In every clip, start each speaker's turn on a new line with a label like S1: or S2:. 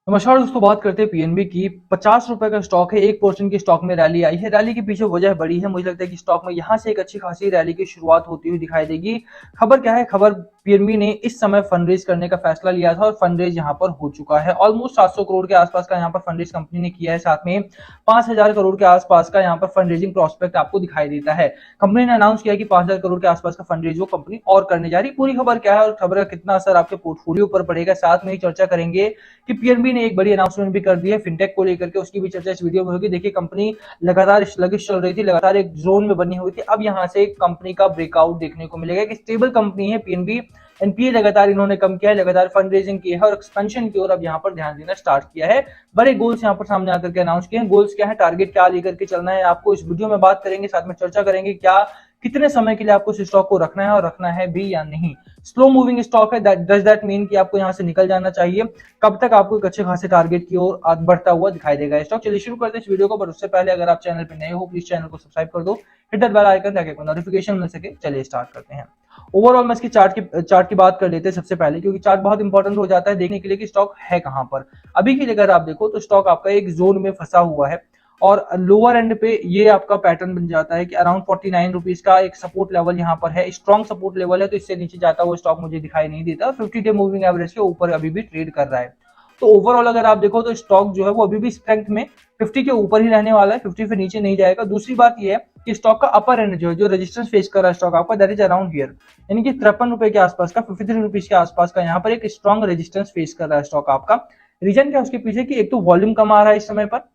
S1: नमस्कार दोस्तों, बात करते हैं पीएनबी की। 50 रुपए का स्टॉक है, 1% की स्टॉक में रैली आई है। रैली के पीछे वजह बड़ी है। मुझे लगता है कि स्टॉक में यहाँ से एक अच्छी खासी रैली की शुरुआत होती हुई दिखाई देगी। खबर क्या है? खबर पीएनबी ने इस समय फंड रेज करने का फैसला लिया था और फंड रेज यहाँ पर हो चुका है। ऑलमोस्ट 700 करोड़ के आसपास का यहाँ पर फंड रेज कंपनी ने किया है। साथ में 5000 करोड़ के आसपास का यहाँ पर फंड रेजिंग प्रोस्पेक्ट आपको दिखाई देता है। कंपनी ने अनाउंस किया कि 5000 करोड़ के आसपास का फंड रेज वो कंपनी और करने जा रही। पूरी खबर क्या है और खबर का कितना असर आपके पोर्टफोलियो पर पड़ेगा, साथ में ही चर्चा करेंगे कि पीएनबी ने एक बड़ी अनाउंसमेंट भी कर दी है फिनटेक को लेकर के। उसकी भी चर्चा इस वीडियो में होगी। देखिए, कंपनी लगातार स्लगिश चल रही थी, लगातार एक जोन में बनी हुई थी। अब यहां से कंपनी का ब्रेकआउट देखने को मिलेगा। एक स्टेबल कंपनी है पीएनबी। एनपीए लगातार इन्होंने कम किया है, लगातार फंड रेजिंग की है और एक्सपेंशन की ओर अब यहाँ पर ध्यान देना स्टार्ट किया है। बड़े गोल्स यहाँ पर सामने आकर के अनाउंस किए हैं। गोल्स क्या है, टारगेट क्या लेकर के चलना है, आपको इस वीडियो में बात करेंगे। साथ में चर्चा करेंगे क्या कितने समय के लिए आपको इस स्टॉक को रखना है और रखना है भी या नहीं। स्लो मूविंग स्टॉक है, डज दैट मीन कि आपको यहाँ से निकल जाना चाहिए? कब तक आपको एक अच्छे खासे टारगेट की ओर बढ़ता हुआ दिखाई देगा स्टॉक? चलिए शुरू करते हैं इस वीडियो को। पर उससे पहले अगर आप चैनल पर नए हो, प्लीज चैनल को सब्सक्राइब कर दो, हिट दैट बेल आइकन ताकि आपको नोटिफिकेशन मिल सके। चलिए स्टार्ट करते हैं। ओवरऑल मैं इसकी चार्ट की बात कर लेते हैं सबसे पहले, क्योंकि चार्ट बहुत इंपॉर्टेंट हो जाता है देखने के लिए कि स्टॉक है कहां पर। अभी के लिए अगर आप देखो तो स्टॉक आपका एक जोन में फंसा हुआ है और लोअर एंड पे ये आपका पैटर्न बन जाता है कि अराउंड 49 रुपीज का एक सपोर्ट लेवल यहाँ पर है। स्ट्रॉन्ग सपोर्ट लेवल है, तो इससे नीचे जाता हुआ स्टॉक मुझे दिखाई नहीं देता। 50 डे मूविंग एवरेज के ऊपर अभी भी ट्रेड कर रहा है। तो ओवरऑल अगर आप देखो तो स्टॉक जो है वो अभी भी स्ट्रेंथ में 50 के ऊपर ही रहने वाला है, 50 से नीचे नहीं जाएगा। दूसरी बात ये है कि स्टॉक का अपर एंड जो है, जो रेजिस्टेंस फेस कर रहा है स्टॉक आपका, दैट इज अराउंड हियर, यानी कि 53 रुपए के आसपास का, 53 रुपीज के आसपास का यहाँ पर एक स्ट्रॉन्ग रेजिस्टेंस फेस कर रहा है स्टॉक आपका। रीजन क्या है उसके पीछे? कि एक तो वॉल्यूम कम आ रहा है इस समय पर,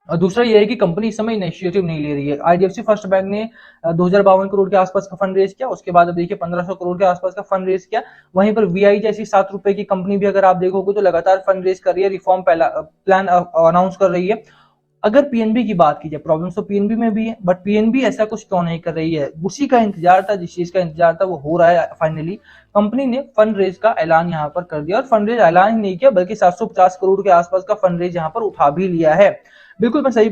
S1: और दूसरा ये है कि कंपनी इस समय इनिशिएटिव नहीं ले रही है। आईडीएफसी फर्स्ट बैंक ने 2052 करोड़ के आसपास का फंड रेज किया। उसके बाद अब देखिए 1500 करोड़ के आसपास का फंड रेज किया। वहीं पर वीआई जैसी 7 रुपए की कंपनी भी अगर आप देखोगे तो लगातार फंड रेज कर रही है, रिफॉर्म प्लान अनाउंस कर रही है। अगर पीएनबी की बात की जाए, प्रॉब्लम तो पीएनबी में भी है, बट पीएनबी ऐसा कुछ क्यों नहीं कर रही है? उसी का इंतजार था, जिस चीज का इंतजार था वो हो रहा है फाइनली। कंपनी ने फंड रेज का ऐलान यहाँ पर कर दिया, और फंड रेज ऐलान ही नहीं किया बल्कि 750 करोड़ के आसपास का फंड रेज यहाँ पर उठा भी लिया है। बिल्कुल मैं सही।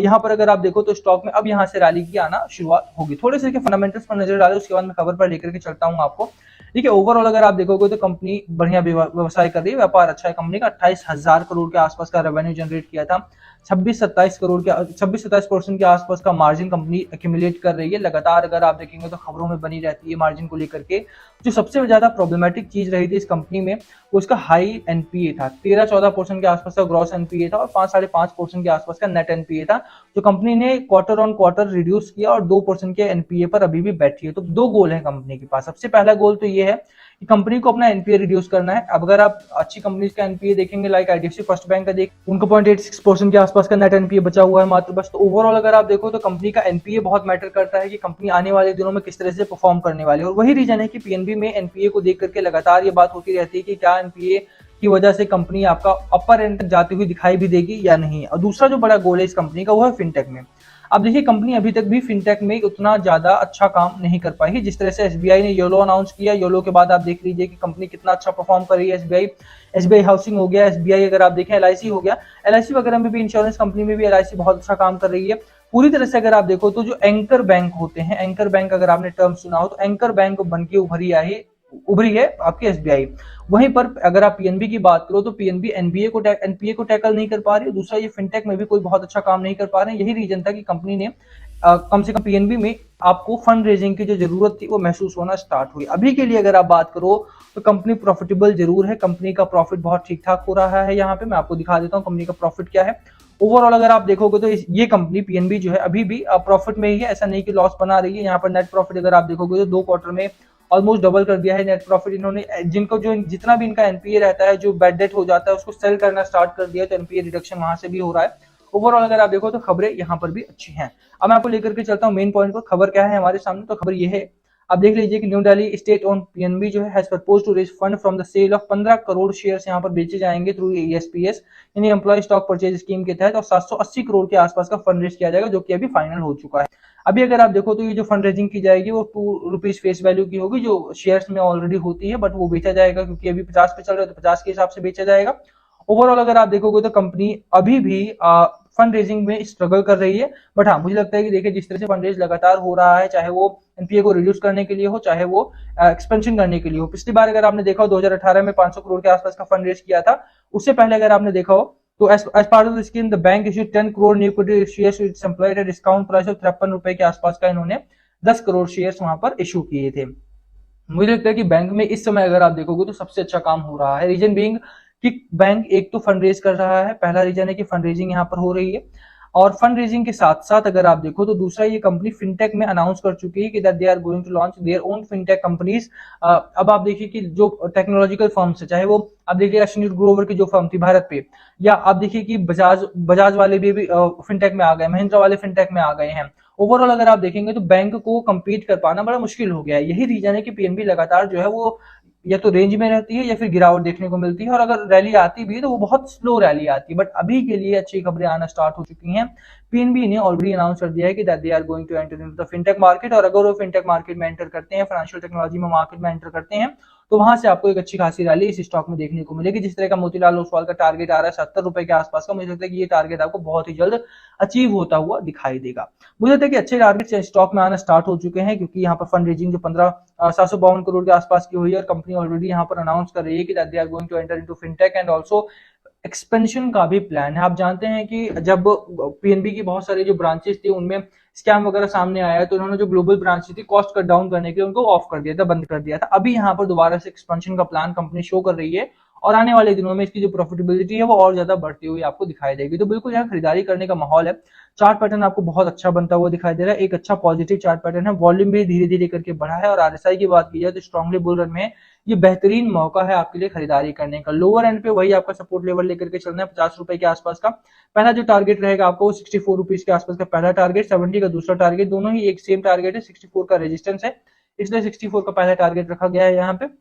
S1: यहाँ पर अगर आप देखो तो स्टॉक में अब यहाँ से रैली की आना शुरुआत होगी। थोड़े से फंडामेंटल्स पर नजर डालें, उसके बाद मैं खबर पर लेकर के चलता हूँ आपको। ठीक है, ओवरऑल अगर आप देखोगे तो कंपनी बढ़िया व्यवसाय कर रही है, व्यापार अच्छा है कंपनी का। 28,000 करोड़ के आसपास का रेवेन्यू जनरेट किया था। 26-27% के आसपास का मार्जिन कंपनी एक्यूमुलेट कर रही है लगातार। अगर आप देखेंगे तो खबरों में बनी रहती है मार्जिन को लेकर के। जो सबसे ज्यादा प्रॉब्लमेटिक चीज रही थी इस कंपनी में, वो इसका हाई एनपीए था। 13-14% के आसपास का ग्रॉस एनपीए था और 5-5.5% के आसपास का नेट एनपीए था, जो कंपनी ने क्वार्टर ऑन क्वार्टर रिड्यूस किया और 2% के एनपीए पर अभी भी बैठी है। तो दो गोल है कंपनी के पास। सबसे पहला गोल तो ये है कि कंपनी को अपना एनपीए रिड्यूस करना है। अब अगर आप अच्छी कंपनीज का एनपीए देखेंगे, लाइक आईडीएफसी फर्स्ट बैंक का देख, उनका 0.86% के आसपास का नेट एनपीए बचा हुआ है मात्र बस। तो ओवरऑल अगर आप देखो तो कंपनी का एनपीए बहुत मैटर करता है कि कंपनी आने वाले दिनों में किस तरह से परफॉर्म करने वाली है। और वही रीजन है कि पीएनबी में एनपीए को देख करके लगातार ये बात होती रहती है कि क्या एनपीए की वजह से कंपनी आपका अपर एंड तक जाती हुई दिखाई भी देगी या नहीं। और दूसरा जो बड़ा गोल है इस कंपनी का, वो है फिनटेक में। अब देखिए, कंपनी अभी तक भी फिनटेक में उतना ज्यादा अच्छा काम नहीं कर पाई है। जिस तरह से एसबीआई ने योलो अनाउंस किया, योलो के बाद आप देख लीजिए कि कंपनी कितना अच्छा परफॉर्म कर रही है। एसबीआई हाउसिंग हो गया, एसबीआई अगर आप देखें, एलआईसी हो गया, एलआईसी वगैरह में भी, इंश्योरेंस कंपनी में भी एलआईसी बहुत अच्छा काम कर रही है। पूरी तरह से अगर आप देखो तो जो एंकर बैंक होते हैं, एंकर बैंक अगर आपने टर्म सुना हो तो एंकर बैंक बन के उभरी है आपकी एसबीआई। वहीं पर अगर आप पीएनबी की बात करो तो पीएनबी एनपीए को टैकल नहीं कर पा रही है। दूसरा, ये फिनटेक में भी कोई बहुत अच्छा काम नहीं कर पा रहे हैं। यही रीजन था कि कंपनी ने कम से कम पीएनबी में आपको फंड रेजिंग की जो जरूरत थी वो महसूस होना स्टार्ट हुई। अभी के लिए अगर आप बात करो तो कंपनी प्रॉफिटेबल जरूर है, कंपनी का प्रॉफिट बहुत ठीक ठाक हो रहा है। यहाँ पे मैं आपको दिखा देता हूँ कंपनी का प्रॉफिट क्या है। ओवरऑल अगर आप देखोगे तो ये कंपनी पीएनबी जो है अभी भी प्रॉफिट में ही है, ऐसा नहीं कि लॉस बना रही है। यहाँ पर नेट प्रॉफिट अगर आप देखोगे तो 2 क्वार्टर में ऑलमोस्ट डबल कर दिया है नेट प्रॉफिट इन्होंने। जिनको जो जितना भी इनका एनपीए रहता है, जो बैड डेट हो जाता है, उसको सेल करना स्टार्ट कर दिया है, तो एनपीए रिडक्शन वहां से भी हो रहा है। ओवरऑल अगर आप देखो तो खबरें यहाँ पर भी अच्छी हैं। अब मैं आपको लेकर के चलता हूँ मेन पॉइंट पर। खबर क्या है हमारे सामने? तो खबर ये है, आप देख लीजिए कि new Delhi state own PNB जो है has propose to raise fund from the sale of 15 crore shares यहाँ पर बेचे जाएंगे थ्रू ईएसपीएस, यानी एम्प्लॉय स्टॉक परचेज स्कीम के तहत, और 780 करोड़ के आसपास का फंड रेज किया जाएगा, जो कि अभी फाइनल हो चुका है। अभी अगर आप देखो तो ये जो फंड रेजिंग की जाएगी वो ₹2 फेस वैल्यू की होगी, जो शेयर्स में ऑलरेडी होती है, बट वो बेचा जाएगा क्योंकि अभी 50 पे चल रहा है तो 50 के हिसाब से बेचा जाएगा। ओवरऑल अगर आप देखोगे तो कंपनी अभी भी फंड रेजिंग में स्ट्रगल कर रही है। बट हाँ, मुझे लगता है कि देखिए जिस तरह से फंड रेज लगातार हो रहा है, चाहे वो एनपीए को रिड्यूस करने के लिए हो, चाहे वो एक्सपेंशन करने के लिए हो। पिछली बार अगर आपने देखा हो 2018 में 500 करोड़ के आसपास का फंड रेज किया था, उससे पहले अगर आपने देखा हो तो as part of the scheme the bank issued 10 crore new equity shares with employed discount price of 53 रुपए के आसपास का इन्होंने 10 करोड़ शेयर्स वहां पर इशू किए थे। मुझे लगता है कि बैंक में इस समय अगर आप देखोगे तो सबसे अच्छा काम हो रहा है। रीजन बीइंग कि बैंक एक तो फंड रेज कर रहा है, पहला रीजन है कि फंड रेजिंग यहाँ पर हो रही है, और फंड रेजिंग के साथ साथ अगर आप देखो तो दूसरा ये कंपनी फिनटेक में अनाउंस कर चुकी है कि that they are going to launch their own fintech companies. अब आप देखिए कि जो टेक्नोलॉजिकल फर्म्स है, चाहे वो आप देखिए अश्विनी ग्रोवर की जो फर्म थी भारत पे, या आप देखिए कि बजाज वाले भी फिनटेक में आ गए, महिंद्रा वाले फिनटेक में आ गए हैं। ओवरऑल अगर आप देखेंगे तो बैंक को compete कर पाना बड़ा मुश्किल हो गया है। यही रीजन है कि पीएनबी लगातार जो है वो या तो रेंज में रहती है या फिर गिरावट देखने को मिलती है, और अगर रैली आती भी है तो वो बहुत स्लो रैली आती है। बट अभी के लिए अच्छी खबरें आना स्टार्ट हो चुकी हैं। पीएनबी ने ऑलरेडी अनाउंस कर दिया है कि that they are going to enter into the fintech market, और अगर वो फिनटेक मार्केट में एंटर करते हैं, फाइनेंशियल टेक्नोलॉजी में मार्केट में एंटर करते हैं, तो वहां से आपको एक अच्छी खासी रैली इस स्टॉक में देखने को मिलेगी। जिस तरह का मोतीलाल ओसवाल का टारगेट आ रहा है 70 रुपए के आसपास का, मुझे लगता है कि ये टारगेट आपको बहुत ही जल्द अचीव होता हुआ दिखाई देगा। मुझे लगता है कि अच्छे टारगेट स्टॉक में आना स्टार्ट हो चुके हैं, क्योंकि यहाँ पर फंड रेजिंग जो 752 करोड़ के आसपास की हुई है, और कंपनी ऑलरेडी यहाँ पर अनाउंस कर रही है कि that they are going to enter into fintech and also expansion का भी प्लान है। आप जानते हैं कि जब पीएनबी की बहुत सारी जो ब्रांचेस थी उनमें स्कैम वगैरह सामने आया, तो उन्होंने जो ग्लोबल ब्रांचेस थी कॉस्ट कट डाउन करने के लिए उनको ऑफ कर दिया था, बंद कर दिया था। अभी यहाँ पर दोबारा से एक्सपेंशन का प्लान कंपनी शो कर रही है, और आने वाले दिनों में इसकी जो प्रॉफिटेबिलिटी है वो और ज्यादा बढ़ती हुई आपको दिखाई देगी। तो बिल्कुल यहाँ खरीदारी करने का माहौल है। चार्ट पैटर्न आपको बहुत अच्छा बनता हुआ दिखाई दे रहा है, एक अच्छा पॉजिटिव चार्ट पैटर्न है, वॉल्यूम भी धीरे धीरे करके बढ़ा है, और आरएसआई की बात की जाए तो स्ट्रांगली बुल रन में ये बेहतरीन मौका है आपके लिए खरीदारी करने का। लोअर एंड पे वही आपका सपोर्ट लेवल लेकर के चलना है 50 रुपए के आसपास का। पहला जो टारगेट रहेगा आपको वो 64 रुपीज के आसपास का पहला टारगेट, 70 का दूसरा टारगेट, दोनों ही एक सेम टारगेट है, 64 का रेजिस्टेंस है, इसलिए 64 का पहला टारगेट रखा गया है यहाँ पे।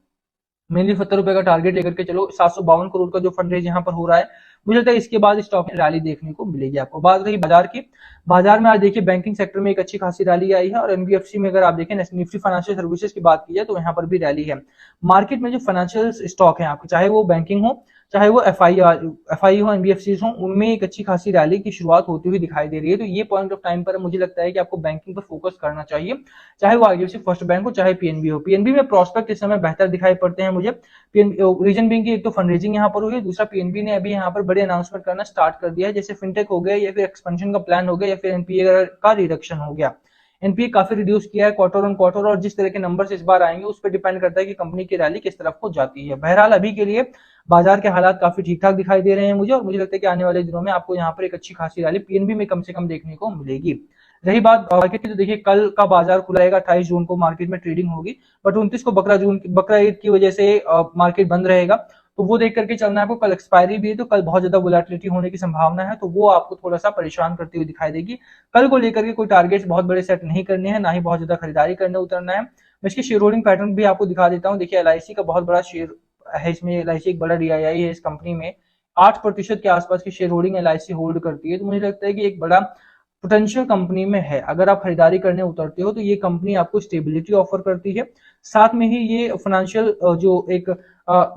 S1: मेनली 70 रुपए का टारगेट लेकर के चलो। 752 करोड़ का जो फंड रेज यहाँ पर हो रहा है, मुझे लगता है इसके बाद स्टॉक में रैली देखने को मिलेगी आपको। बात रही बाजार की, बाजार में आज देखिए बैंकिंग सेक्टर में एक अच्छी खासी रैली आई है, और एनबीएफसी में अगर आप देखें निफ्टी फाइनेंशियल सर्विसेज की बात की जाए तो यहाँ पर भी रैली है। मार्केट में जो फाइनेंशियल स्टॉक है आपके, चाहे वो बैंकिंग हो, चाहे वो एफआई हो, एनबीएफसी हो, उनमें एक अच्छी खासी रैली की शुरुआत होती हुई दिखाई दे रही है। तो ये पॉइंट ऑफ टाइम पर मुझे लगता है कि आपको बैंकिंग पर फोकस करना चाहिए, चाहे वो आईडीएफसी फर्स्ट बैंक हो, चाहे पीएनबी हो। पीएनबी में प्रोस्पेक्ट इस समय बेहतर दिखाई पड़ते हैं मुझे। रीजन बैंक की एक तो फंड रेजिंग यहाँ पर हुई है, दूसरा पीएनबी ने अभी यहाँ पर बड़े अनाउंसमेंट करना स्टार्ट कर दिया है, जैसे फिनटेक हो गया, या फिर एक्सपेंशन का प्लान हो गया, या फिर एनपीए का रिडक्शन हो गया। एनपीए काफी रिड्यूस किया है क्वार्टर ऑन क्वार्टर, और जिस तरह के नंबर्स इस बार आएंगे उस पर डिपेंड करता है कि कंपनी की रैली किस तरफ को जाती है। बहरहाल अभी के लिए बाजार के हालात काफी ठीक ठाक दिखाई दे रहे हैं मुझे, और मुझे लगता है कि आने वाले दिनों में आपको यहाँ पर एक अच्छी खासी रैली पीएनबी में कम से कम देखने को मिलेगी। रही बात मार्केट की, तो देखिए कल का बाजार खुला रहेगा, 28 जून को मार्केट में ट्रेडिंग होगी, बट 29 को बकरा ईद की वजह से मार्केट बंद रहेगा, तो वो देख करके चलना है आपको। कल एक्सपायरी भी है, तो कल बहुत ज्यादा वोलेटिलिटी होने की संभावना है, तो वो आपको थोड़ा सा परेशान करती हुई दिखाई देगी। कल को लेकर के कोई टारगेट्स बहुत बड़े सेट नहीं करने हैं, ना ही बहुत ज्यादा खरीदारी करने उतरना है। मैं इसके शेयर होल्डिंग पैटर्न भी आपको दिखा देता हूँ। देखिए एलआईसी का बहुत बड़ा शेयर है इसमें, एलआईसी एक बड़ा डीआईआई है इस कंपनी में, 8% के आसपास की शेयर होल्डिंग एलआईसी होल्ड करती है। तो मुझे लगता है कि एक बड़ा पोटेंशियल कंपनी में है। अगर आप खरीदारी करने उतरते हो तो ये कंपनी आपको स्टेबिलिटी ऑफर करती है, साथ में ही ये फाइनेंशियल जो एक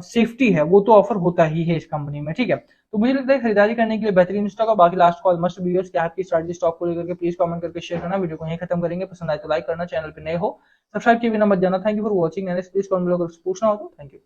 S1: सेफ्टी है वो तो ऑफर होता ही है इस कंपनी में, ठीक है। तो मुझे लगता है खरीदारी करने के लिए बेहतरीन स्टॉक है। बाकी लास्ट कॉल मस्ट व्यूअर्स, क्या आपकी स्ट्रैटेजी स्टॉक को लेकर के प्लीज कमेंट करके शेयर करना। वीडियो को यहीं खत्म करेंगे, पसंद आए तो लाइक करना, चैनल पे नए हो सब्सक्राइब किए बिना मत जाना। Thank you for watching, please comment पूछना हो तो थैंक यू।